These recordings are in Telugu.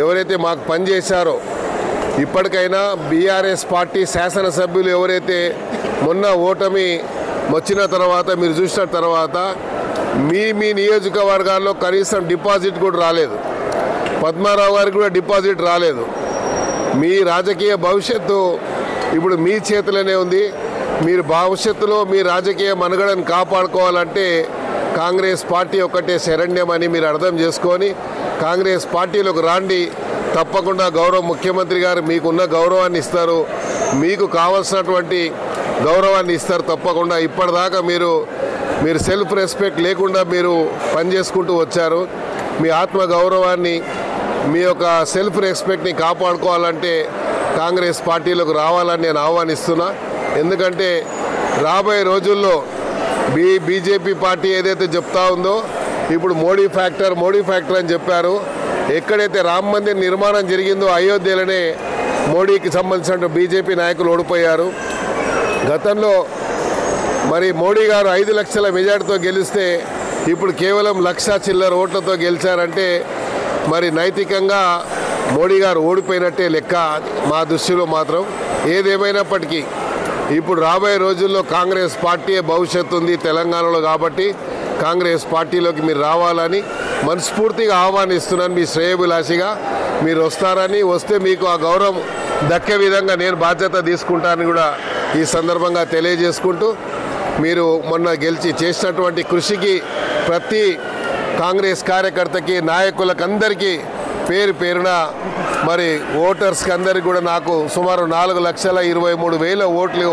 ఎవరైతే మాకు పనిచేశారో ఇప్పటికైనా బీఆర్ఎస్ పార్టీ శాసనసభ్యులు ఎవరైతే మొన్న ఓటమి వచ్చిన తర్వాత మీరు చూసిన తర్వాత మీ నియోజకవర్గాల్లో కనీసం డిపాజిట్ కూడా రాలేదు, పద్మారావు గారికి కూడా డిపాజిట్ రాలేదు. మీ రాజకీయ భవిష్యత్తు ఇప్పుడు మీ చేతిలోనే ఉంది. మీరు భవిష్యత్తులో మీ రాజకీయ మనుగడను కాపాడుకోవాలంటే కాంగ్రెస్ పార్టీ ఒక్కటే శరణ్యమని మీరు అర్థం చేసుకొని కాంగ్రెస్ పార్టీలోకి రాండి. తప్పకుండా గౌరవ ముఖ్యమంత్రి గారు మీకున్న గౌరవాన్ని ఇస్తారు, మీకు కావాల్సినటువంటి గౌరవాన్ని ఇస్తారు తప్పకుండా. ఇప్పటిదాకా మీరు సెల్ఫ్ రెస్పెక్ట్ లేకుండా మీరు పనిచేసుకుంటూ వచ్చారు. మీ ఆత్మ గౌరవాన్ని, మీ యొక్క సెల్ఫ్ రెస్పెక్ట్ని కాపాడుకోవాలంటే కాంగ్రెస్ పార్టీలోకి రావాలని నేను ఆహ్వానిస్తున్నా. ఎందుకంటే రాబోయే రోజుల్లో బీజేపీ పార్టీ ఏదైతే చెప్తా ఉందో ఇప్పుడు మోడీ ఫ్యాక్టర్ అని చెప్పారు. ఎక్కడైతే రామ మందిర్ నిర్మాణం జరిగిందో అయోధ్యలోనే మోడీకి సంబంధించిన బీజేపీ నాయకులు ఓడిపోయారు. గతంలో మరి మోడీ గారు 5 లక్షల మెజార్టీతో గెలిస్తే ఇప్పుడు కేవలం 1,00,000 చిల్లర ఓట్లతో గెలిచారంటే మరి నైతికంగా మోడీ గారు ఓడిపోయినట్టే లెక్క మా దృష్టిలో మాత్రం. ఏదేమైనప్పటికీ ఇప్పుడు రాబోయే రోజుల్లో కాంగ్రెస్ పార్టీ భవిష్యత్తు ఉంది తెలంగాణలో, కాబట్టి కాంగ్రెస్ పార్టీలోకి మీరు రావాలని మనస్ఫూర్తిగా ఆహ్వానిస్తున్నాను. మీ శ్రేయోభిలాషిగా మీరు వస్తారని, వస్తే మీకు ఆ గౌరవం దక్కే విధంగా నేను బాధ్యత తీసుకుంటానని కూడా ఈ సందర్భంగా తెలియజేసుకుంటూ, మీరు మొన్న గెలిచి చేసినటువంటి కృషికి ప్రతి కాంగ్రెస్ కార్యకర్తకి, నాయకులకు అందరికీ పేరున మరి ఓటర్స్కి అందరికీ కూడా నాకు సుమారు 4,23,000 ఓట్లు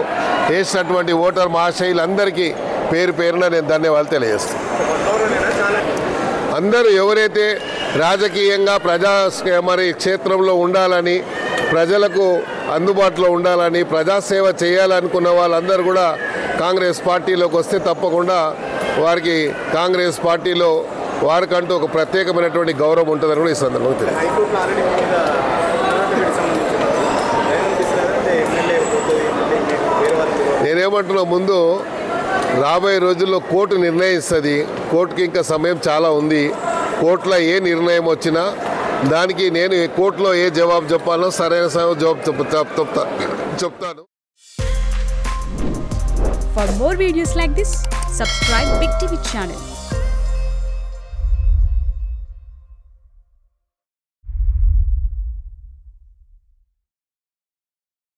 వేసినటువంటి ఓటర్ మహాశయులందరికీ పేరున నేను ధన్యవాదాలు తెలియజేస్తాను. అందరూ ఎవరైతే రాజకీయంగా మరి క్షేత్రంలో ఉండాలని, ప్రజలకు అందుబాటులో ఉండాలని, ప్రజాసేవ చేయాలనుకున్న వాళ్ళందరూ కూడా కాంగ్రెస్ పార్టీలోకి వస్తే తప్పకుండా వారికి కాంగ్రెస్ పార్టీలో వారికంటూ ఒక ప్రత్యేకమైనటువంటి గౌరవం ఉంటుందని కూడా ఈ సందర్భంగా తెలియదు. నేనేమంటున్నా, ముందు రాబోయే రోజుల్లో కోర్టు నిర్ణయిస్తుంది. కోర్టుకి ఇంకా సమయం చాలా ఉంది. కోర్టులో ఏ నిర్ణయం వచ్చినా దానికి నేను కోర్టులో ఏ జవాబు చెప్పాలో సరైన జవాబు చెప్తాను. For more videos like this, subscribe Big TV channel.